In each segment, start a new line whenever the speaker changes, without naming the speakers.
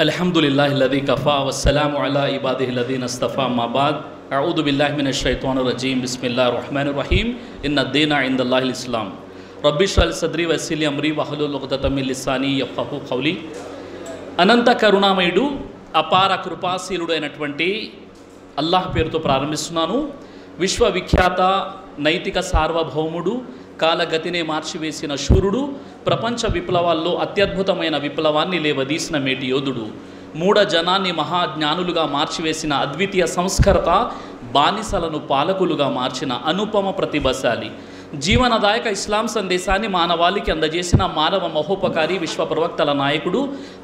అల్హమ్దులిల్లాహిల్లదీ కఫా వస్సలాము అలా ఇబాదిహిల్లదీన ఇస్తఫా మాబాద్ అఊదు బిల్లాహి మినష్ షైతానిర్ రజీం బిస్మిల్లాహిర్ రహ్మానిర్ రహీం ఇన్నద్దీన ఇందల్లాహిల్ ఇస్లాం రబ్బి ఇష్రహ్ లీ సద్రీ వయస్సిర్ లీ అమ్రీ వహ్లుల్ ఉఖ్దతం మిన్ లిసానీ యఫ్ఖహూ ఖౌలీ. అనంత కరుణామయుడు అపార కృపాశీలుడు అయినటువంటి అల్లాహ్ పేరుతో ప్రారంభిస్తున్నాను. విశ్వవిఖ్యాత నైతిక సార్వభౌముడు, కాలగతినే మార్చివేసిన శూరుడు, ప్రపంచ విప్లవాల్లో అత్యద్భుతమైన విప్లవాన్ని లేవదీసిన మేటి యోధుడు, మూఢ జనాన్ని మహాజ్ఞానులుగా మార్చివేసిన అద్వితీయ సంస్కర్త, బానిసలను పాలకులుగా మార్చిన అనుపమ ప్రతిభశాలి, జీవనదాయక ఇస్లాం సందేశాన్ని మానవాళికి అందజేసిన మానవ మహోపకారి, విశ్వ ప్రవక్తల నాయకుడు,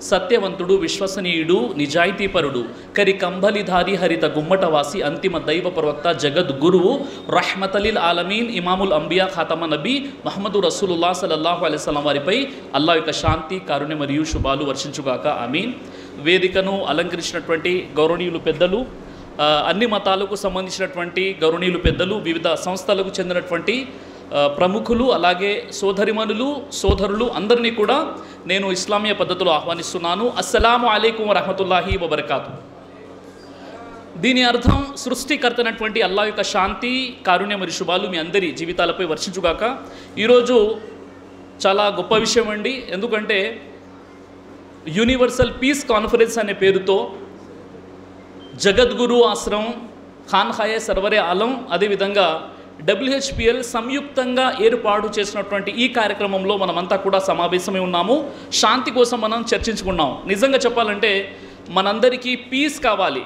సత్యవంతుడు, విశ్వసనీయుడు, నిజాయితీపరుడు, కరి కంబలిధారి, హరిత గుమ్మటవాసి, అంతిమ దైవ ప్రవక్త, జగద్గురువు, రహ్మతలిల్ ఆలమీన్, ఇమాముల్ అంబియా, ఖాతమ నబీ ముహమ్మదు రసూలుల్లాహ్ సల్లల్లాహు అలైహి వసల్లం వారిపై అల్లాహ్ యొక్క శాంతి, కారుణ్యం మరియు శుభాలు వర్షించుగాక, ఆమీన్. వేదికను అలంకరించినటువంటి గౌరవనీయులు పెద్దలు, అన్ని మతాలకు సంబంధించినటువంటి గౌరవనీయులు పెద్దలు, వివిధ సంస్థలకు చెందినటువంటి ప్రముఖులు, అలాగే సోదరిమణులు, సోదరులు అందరినీ కూడా నేను ఇస్లామీయ పద్ధతిలో ఆహ్వానిస్తున్నాను. అస్సలాము అలైకుం వరహమతుల్లాహి వబరకాతు. దీని అర్థం సృష్టికర్తనటువంటి అల్లాహ్ యొక్క శాంతి, కారుణ్యం మరియు శుభాలు మీ అందరి జీవితాలపై వర్షించుగాక. ఈరోజు చాలా గొప్ప విషయం అండి. ఎందుకంటే యూనివర్సల్ పీస్ కాన్ఫరెన్స్ అనే పేరుతో జగద్గురు ఆశ్రమం, ఖాన్ఖాయే సర్వరే ఆలం, అదేవిధంగా WHPL సంయుక్తంగా ఏర్పాటు చేసినటువంటి ఈ కార్యక్రమంలో మనమంతా కూడా సమావేశమై ఉన్నాము. శాంతి కోసం మనం చర్చించుకున్నాం. నిజంగా చెప్పాలంటే మనందరికీ పీస్ కావాలి.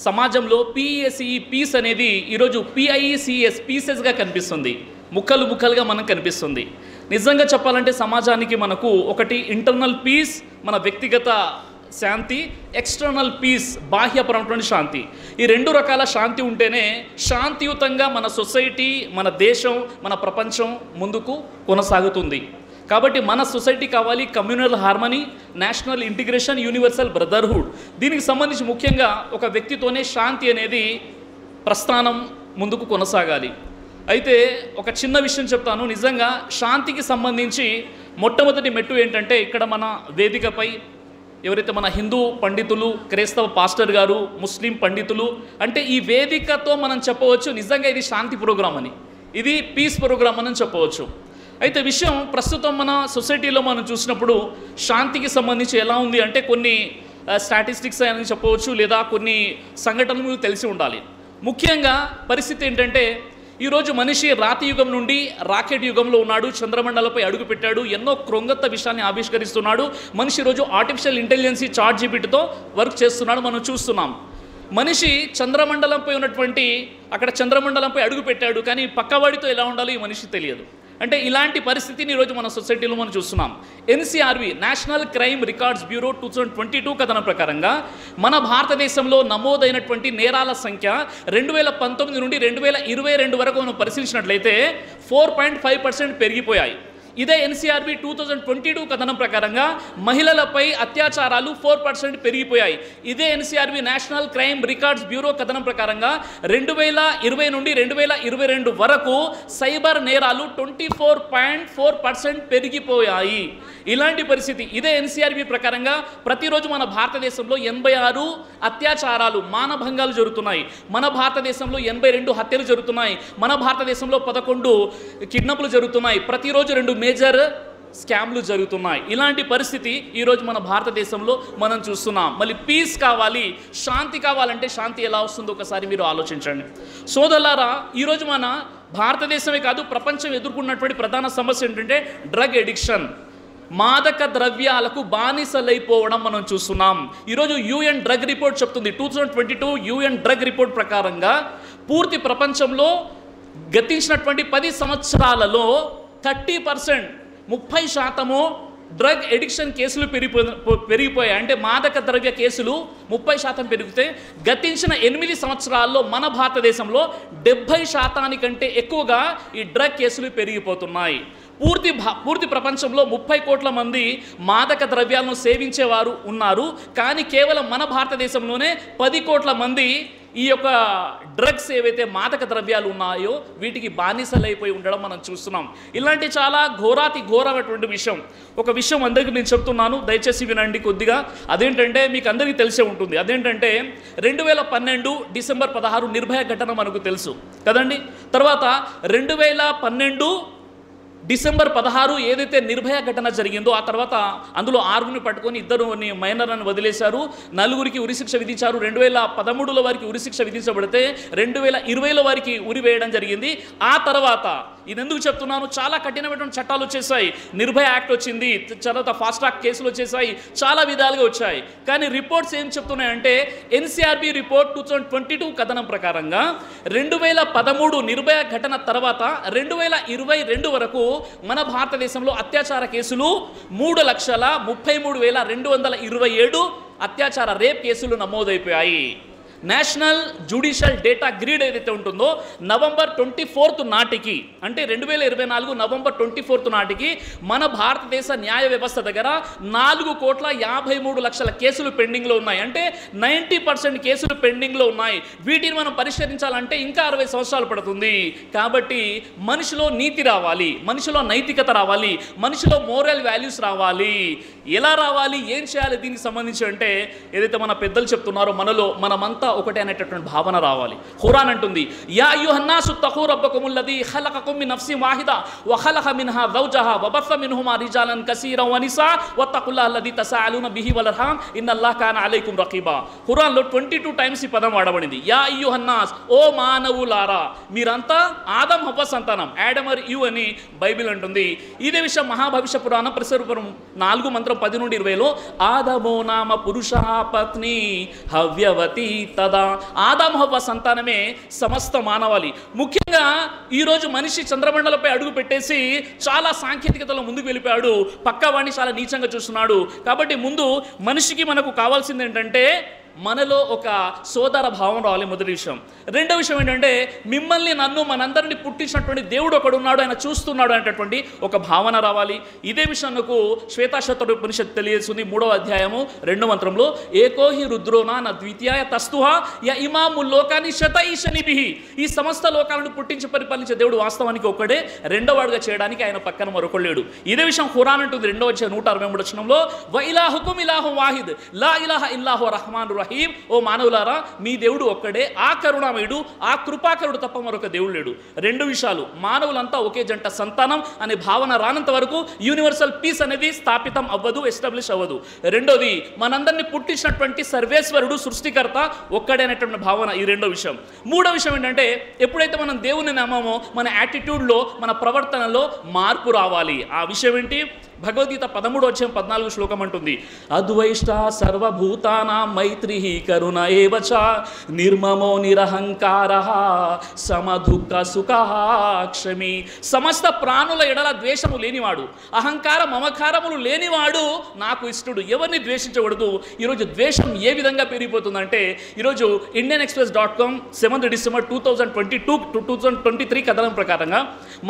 సమాజంలో PSE పీస్ అనేది ఈరోజు PIECS పీసెస్గా కనిపిస్తుంది, ముక్కలు ముక్కలుగా మనకు కనిపిస్తుంది. నిజంగా చెప్పాలంటే సమాజానికి మనకు ఒకటి ఇంటర్నల్ పీస్, మన వ్యక్తిగత శాంతి, ఎక్స్టర్నల్ పీస్, బాహ్యపరమైనటువంటి శాంతి. ఈ రెండు రకాల శాంతి ఉంటేనే శాంతియుతంగా మన సొసైటీ, మన దేశం, మన ప్రపంచం ముందుకు కొనసాగుతుంది. కాబట్టి మన సొసైటీ కావాలి communal harmony, national integration, universal brotherhood. దీనికి సంబంధించి ముఖ్యంగా ఒక వ్యక్తితోనే శాంతి అనేది ప్రస్థానం ముందుకు కొనసాగాలి. అయితే ఒక చిన్న విషయం చెప్తాను. నిజంగా శాంతికి సంబంధించి మొట్టమొదటి మెట్టు ఏంటంటే, ఇక్కడ మన వేదికపై ఎవరైతే మన హిందూ పండితులు, క్రైస్తవ పాస్టర్ గారు, ముస్లిం పండితులు, అంటే ఈ వేదికతో మనం చెప్పవచ్చు నిజంగా ఇది శాంతి ప్రోగ్రాం అని, ఇది పీస్ ప్రోగ్రాం అని చెప్పవచ్చు. అయితే విషయం ప్రస్తుతం మన సొసైటీలో మనం చూసినప్పుడు శాంతికి సంబంధించి ఎలా ఉంది అంటే కొన్ని స్టాటిస్టిక్స్ అని చెప్పవచ్చు, లేదా కొన్ని సంఘటనలు మీకు తెలిసి ఉండాలి. ముఖ్యంగా పరిస్థితి ఏంటంటే ఈరోజు మనిషి రాతి యుగం నుండి రాకెట్ యుగంలో ఉన్నాడు, చంద్రమండలంపై అడుగు పెట్టాడు, ఎన్నో క్రొంగొత్త విషయాన్ని ఆవిష్కరిస్తున్నాడు. మనిషి ఈరోజు ఆర్టిఫిషియల్ ఇంటెలిజెన్స్ ChatGPTతో వర్క్ చేస్తున్నాడు, మనం చూస్తున్నాం. మనిషి చంద్రమండలంపై ఉన్నటువంటి అక్కడ చంద్రమండలంపై అడుగు పెట్టాడు, కానీ పక్కవాడితో ఎలా ఉండాలో ఈ మనిషి తెలియదు. అంటే ఇలాంటి పరిస్థితిని ఈరోజు మన సొసైటీలో మనం చూస్తున్నాం. NCRB national crime records bureau 2022 కథనం ప్రకారంగా మన భారతదేశంలో నమోదైనటువంటి నేరాల సంఖ్య 2019 నుండి 2022 వరకు మనం పరిశీలించినట్లయితే 4.5% పెరిగిపోయాయి. ఇదే NCRB 2022 కథనం ప్రకారంగా మహిళలపై అత్యాచారాలు 4% పెరిగిపోయాయి. ఇదే NCRB national crime records bureau కథనం ప్రకారంగా 2020 నుండి 2022 వరకు సైబర్ నేరాలు 24.4% పెరిగిపోయాయి. ఇలాంటి పరిస్థితి. ఇదే NCRB ప్రకారంగా ప్రతిరోజు మన భారతదేశంలో 86 అత్యాచారాలు, మానభంగాలు జరుగుతున్నాయి. మన భారతదేశంలో 82 హత్యలు జరుగుతున్నాయి. మన భారతదేశంలో 11 కిడ్నాప్లు జరుగుతున్నాయి. ప్రతిరోజు 2 మేజర్ స్కామ్లు జరుగుతున్నాయి. ఇలాంటి పరిస్థితి ఈరోజు మన భారతదేశంలో మనం చూస్తున్నాం. మళ్ళీ పీస్ కావాలి, శాంతి కావాలంటే శాంతి ఎలా వస్తుందో ఒకసారి మీరు ఆలోచించండి. సోదరులారా, ఈరోజు మన భారతదేశమే కాదు ప్రపంచం ఎదుర్కొన్నటువంటి ప్రధాన సమస్య ఏంటంటే డ్రగ్ ఎడిక్షన్, మాదక ద్రవ్యాలకు బానిసలైపోవడం మనం చూస్తున్నాం. ఈరోజు UN డ్రగ్ రిపోర్ట్ చెప్తుంది, 2022 UN డ్రగ్ రిపోర్ట్ ప్రకారంగా పూర్తి ప్రపంచంలో గతించినటువంటి 10 సంవత్సరాలలో 30% 30% డ్రగ్ ఎడిక్షన్ కేసులు పెరిగిపోయాయి. అంటే మాదక ద్రవ్య కేసులు 30% పెరిగితే గతించిన 8 సంవత్సరాల్లో మన భారతదేశంలో 70% కంటే ఎక్కువగా ఈ డ్రగ్ కేసులు పెరిగిపోతున్నాయి. పూర్తి ప్రపంచంలో 30 కోట్ల మంది మాదక ద్రవ్యాలను సేవించేవారు ఉన్నారు, కానీ కేవలం మన భారతదేశంలోనే 10 కోట్ల మంది ఈ యొక్క డ్రగ్స్ ఏవైతే మాదక ద్రవ్యాలు ఉన్నాయో వీటికి బానిసలైపోయి ఉండడం మనం చూస్తున్నాం. ఇలాంటి చాలా ఘోరమైనటువంటి విషయం. ఒక విషయం అందరికీ నేను చెప్తున్నాను, దయచేసి వినండి కొద్దిగా. అదేంటంటే మీకు అందరికీ తెలిసే ఉంటుంది. అదేంటంటే 2012 డిసెంబర్ 16 నిర్భయ ఘటన మనకు తెలుసు కదండి. తర్వాత 2012 డిసెంబర్ 16 ఏదైతే నిర్భయ ఘటన జరిగిందో ఆ తర్వాత అందులో 6గురిని పట్టుకొని 2 మైనర్లను వదిలేశారు, 4గురికి ఉరిశిక్ష విధించారు. 2013లో వారికి ఉరిశిక్ష విధించబడితే 2020లో వారికి ఉరి వేయడం జరిగింది. ఆ తర్వాత ఇది ఎందుకు చెప్తున్నాను, చాలా కఠినమైనటువంటి చట్టాలు వచ్చేసాయి. నిర్భయ యాక్ట్ వచ్చింది, తర్వాత ఫాస్ట్ ట్రాక్ కేసులు వచ్చేసాయి, చాలా విధాలుగా వచ్చాయి. కానీ రిపోర్ట్స్ ఏం చెప్తున్నాయంటే ఎన్సీఆర్బీ రిపోర్ట్ 2022 కథనం ప్రకారంగా 2013 నిర్భయ ఘటన తర్వాత 2022 వరకు మన భారతదేశంలో అత్యాచార కేసులు 3,33,227 అత్యాచార రేప్ కేసులు నమోదైపోయాయి. నేషనల్ జ్యుడిషియల్ డేటా గ్రిడ్ ఏదైతే ఉంటుందో నవంబర్ 24 నాటికి, అంటే 2024 నవంబర్ 24 నాటికి మన భారతదేశ న్యాయ వ్యవస్థ దగ్గర 4,53,00,000 కేసులు పెండింగ్లో ఉన్నాయి. అంటే 90% కేసులు పెండింగ్లో ఉన్నాయి. వీటిని మనం పరిష్కరించాలంటే ఇంకా 60 సంవత్సరాలు పడుతుంది. కాబట్టి మనిషిలో నీతి రావాలి, మనిషిలో నైతికత రావాలి, మనిషిలో మోరల్ వాల్యూస్ రావాలి. ఎలా రావాలి, ఏం చేయాలి దీనికి సంబంధించి అంటే ఏదైతే మన పెద్దలు చెప్తున్నారో మనలో మనమంతా ఒకటే అనేటటువంటి భావన రావాలి. ఖురాన్ అంటుంది, యా అయ్యుహన్నాసు తఖూ రబ్బకుముల్లదీ ఖలఖకుమ్ మిన్ నఫ్సిన్ వాహిదా వ ఖలఖ మిన్హా జౌజహా వ బస్స మిన్హుమా రిజాలన్ కసీరన్ వ నిసా వత్తఖుల్లాహ అల్లదీ తసాఅలూన బిహి వల్ అర్హామ్ ఇన్నల్లాహ కాన అలైకుమ్ రఖీబా. ఖురాన్లో 22 టైమ్స్ ఈ పదం వాడబడింది. యా అయ్యుహన్నాస్, ఓ మానవులారా, మీరంతా ఆదం హవ్వ సంతానం, యాడమర్ యు అని బైబిల్ అంటుంది. ఇదే విషయం మహాభవిష్య పురాణం ప్రసరపురం 4 మంత్రం 10 నుండి 20లో ఆదమో నామ పురుష పత్ని హవ్యవతి తదా. ఆదాము హవ్వ సంతానమే సమస్త మానవాళి. ముఖ్యంగా ఈరోజు మనిషి చంద్రమండలంపై అడుగు పెట్టేసి చాలా సాంకేతికతలో ముందుకు వెళ్ళిపోయాడు, పక్కవాడిని చాలా నీచంగా చూస్తున్నాడు. కాబట్టి ముందు మనిషికి మనకు కావాల్సింది ఏంటంటే మనలో ఒక సోదర భావం రావాలి, మొదటి విషయం. రెండో విషయం ఏంటంటే మిమ్మల్ని నన్ను మనందరినీ పుట్టించినటువంటి దేవుడు ఒకడున్నాడు, ఆయన చూస్తున్నాడు అనేటటువంటి ఒక భావన రావాలి. ఇదే విషయానికి శ్వేతాశ్వతర ఉపనిషత్తు తెలియజేస్తుంది 3వ అధ్యాయము 2వ మంత్రంలో, ఏకోహి రుద్రోనా నా ద్వితీయ తస్తుహా య ఇమాముల్ లోకాని శతైషనిభిః. ఈ సమస్త లోకాలను పుట్టించి పరిపాలించే దేవుడు వాస్తవానికి ఒక్కడే, రెండోవాడుగా చేయడానికి ఆయన పక్కన మరొకడు లేడు. ఇదే విషయం ఖురాన్ అంటుంది 2వ అధ్యాయం 163వ వచనంలో, వ ఇలాహుకుం ఇలాహుం వాహిద్ లా ఇలాహ ఇల్లాహు రహమానుర్ రహీం. ఓ మానవులారా, మీ దేవుడు ఒక్కడే, ఆ కరుణామయుడు, ఆ కృపాకరుడు తప్ప మరొక దేవుడు లేడు. 2 విషయాలు, మానవులంతా ఒకే జంట సంతానం అనే భావన రానంత వరకు యూనివర్సల్ పీస్ అనేది స్థాపితం అవ్వదు, ఎస్టాబ్లిష్ అవ్వదు. రెండోది, మనందరినీ పుట్టించినటువంటి సర్వేశ్వరుడు సృష్టికర్త ఒక్కడే అనేటువంటి భావన, ఈ 2వ విషయం. 3వ విషయం ఏంటంటే ఎప్పుడైతే మనం దేవుని నమ్మమో మన యాటిట్యూడ్లో, మన ప్రవర్తనలో మార్పు రావాలి. ఆ విషయం ఏంటి? భగవద్గీత 13వ అధ్యాయం 14వ శ్లోకం అంటుంది, అద్వైష్ట సర్వభూతానాం మైత్రి కరుణ ఏవచ నిర్మమో నిరహంకారః సమదుఃఖ సుఖః క్షమి. సమస్త ప్రాణుల ఎడల ద్వేషము లేనివాడు, అహంకార మమకారములు లేనివాడు నాకు ఇష్టడు. ఎవరిని ద్వేషించకూడదు. ఈరోజు ద్వేషం ఏ విధంగా పెరిగిపోతుందంటే ఈరోజు indianexpress.com 7th డిసెంబర్ 2022 to 2023 కథనం ప్రకారంగా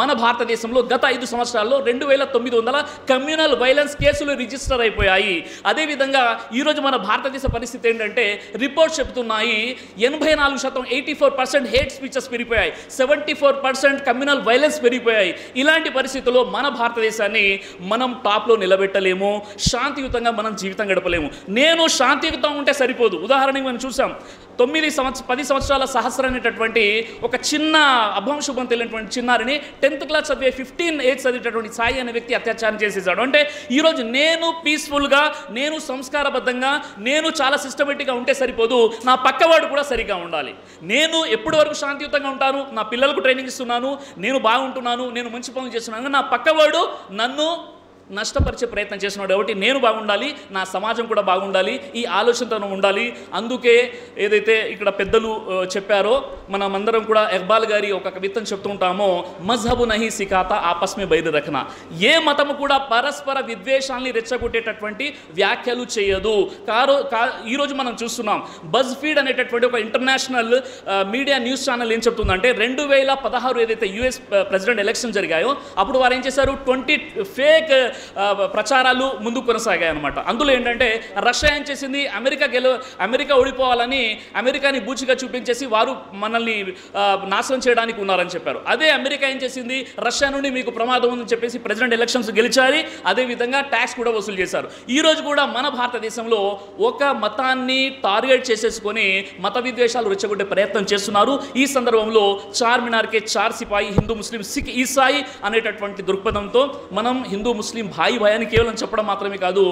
మన భారతదేశంలో గత 5 సంవత్సరాల్లో 2,900 కమ్యూనల్ వైలెన్స్ కేసులు రిజిస్టర్ అయిపోయాయి. అదేవిధంగా ఈరోజు మన భారతదేశ పరిస్థితి ఏంటంటే రిపోర్ట్స్ చెప్తున్నాయి 84%, 84% హేట్ స్పీచెస్ పెరిగిపోయాయి, 74% కమ్యూనల్ వైలెన్స్ పెరిగిపోయాయి. ఇలాంటి పరిస్థితుల్లో మన భారతదేశాన్ని మనం టాప్లో నిలబెట్టలేము, శాంతియుతంగా మనం జీవితం గడపలేము. నేను శాంతియుతంగా ఉంటే సరిపోదు. ఉదాహరణకి మనం చూసాం 10 సంవత్సరాల సహస్ర అనేటటువంటి ఒక చిన్న అభంశుభం తెలియనటువంటి చిన్నారిని 10th క్లాస్ చదివే 15 ఏజ్ చదివేటటువంటి సాయి అనే వ్యక్తి అత్యాచారం చేసేసాడు. అంటే ఈరోజు నేను పీస్ఫుల్గా, నేను సంస్కారబద్ధంగా, నేను చాలా సిస్టమేటిక్గా ఉంటే సరిపోదు, నా పక్కవాడు కూడా సరిగ్గా ఉండాలి. నేను ఎప్పటి వరకు శాంతియుతంగా ఉంటాను, నా పిల్లలకు ట్రైనింగ్ ఇస్తున్నాను, నేను బాగుంటున్నాను, నేను మంచి పనులు చేస్తున్నాను, నా పక్కవాడు నన్ను నష్టపరిచే ప్రయత్నం చేస్తున్నాడు కాబట్టి నేను బాగుండాలి, నా సమాజం కూడా బాగుండాలి, ఈ ఆలోచనతో ఉండాలి. అందుకే ఏదైతే ఇక్కడ పెద్దలు చెప్పారో మనమందరం కూడా ఇక్బాల్ గారి ఒక కవిత్వం చెప్తుంటామో, మజ్హబు నహీ సిఖాతా ఆపస్ మే బైర్ రఖనా. ఏ మతము కూడా పరస్పర విద్వేషాన్ని రెచ్చగొట్టేటటువంటి వ్యాఖ్యలు చేయదు. ఈరోజు మనం చూస్తున్నాం బజ్ ఫీడ్ అనేటటువంటి ఒక ఇంటర్నేషనల్ మీడియా న్యూస్ ఛానల్ ఏం చెప్తుందంటే 2016 ఏదైతే యుఎస్ ప్రెసిడెంట్ ఎలక్షన్ జరిగాయో అప్పుడు వారు ఏం చేశారు, 20 ఫేక్ ప్రచారాలు ముందుకు కొనసాగాయి అనమాట. అందులో ఏంటంటే రష్యా ఏం చేసింది, అమెరికా ఓడిపోవాలని అమెరికాని బూచిగా చూపించేసి వారు మనల్ని నాశనం చేయడానికి ఉన్నారని చెప్పారు. అదే అమెరికా ఏం చేసింది, రష్యా నుండి మీకు ప్రమాదం ఉందని చెప్పేసి ప్రెసిడెంట్ ఎలక్షన్స్ గెలిచారు. అదేవిధంగా ట్యాక్స్ కూడా వసూలు చేశారు. ఈరోజు కూడా మన భారతదేశంలో ఒక మతాన్ని టార్గెట్ చేసేసుకొని మత విద్వేషాలు రెచ్చగొట్టే ప్రయత్నం చేస్తున్నారు. ఈ సందర్భంలో చార్మినార్కే చార్ సిపాయి, హిందూ ముస్లిం సిక్ ఈసాయి అనేటటువంటి దృక్పథంతో మనం హిందూ ముస్లిం భాయి అని కేవలం చెప్పడం మాత్రమే కాదు,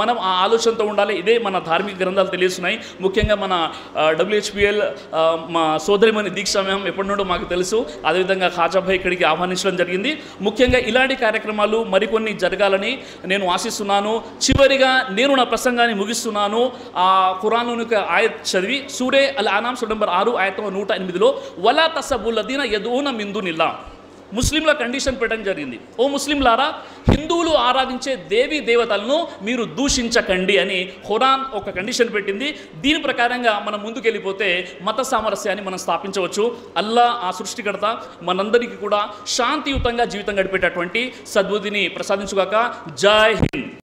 మనం ఆ ఆలోచనతో ఉండాలి. ఇదే మన ధార్మిక గ్రంథాలు తెలియస్తున్నాయి. ముఖ్యంగా మన WHPL మా సోదరిమణి దీక్షా మ్యామ్ ఎప్పటి నుండో మాకు తెలుసు. అదేవిధంగా ఖాజాభాయ్ ఇక్కడికి ఆహ్వానించడం జరిగింది. ముఖ్యంగా ఇలాంటి కార్యక్రమాలు మరికొన్ని జరగాలని నేను ఆశిస్తున్నాను. చివరిగా నేను నా ప్రసంగాన్ని ముగిస్తున్నాను. ఆ ఖురాన్లోని ఒక ఆయత్ చదివి, సూరే అల్ అనామ్ సూరా నంబర్ 6 ఆయత 108లో వలా తసబుల్లదీన యదూన మిన్ దునిల్లా, ముస్లింల కండిషన్ పెట్టడం జరిగింది. ఓ ముస్లింలారా, హిందువులు ఆరాధించే దేవీ దేవతలను మీరు దూషించకండి అని ఖురాన్ ఒక కండిషన్ పెట్టింది. దీని ప్రకారంగా మనం ముందుకెళ్ళిపోతే మత సామరస్యాన్ని మనం స్థాపించవచ్చు. అల్లా ఆ సృష్టికర్త మనందరికీ కూడా శాంతియుతంగా జీవితం గడిపేటటువంటి సద్బుద్ధిని ప్రసాదించుగాక. జై హింద్.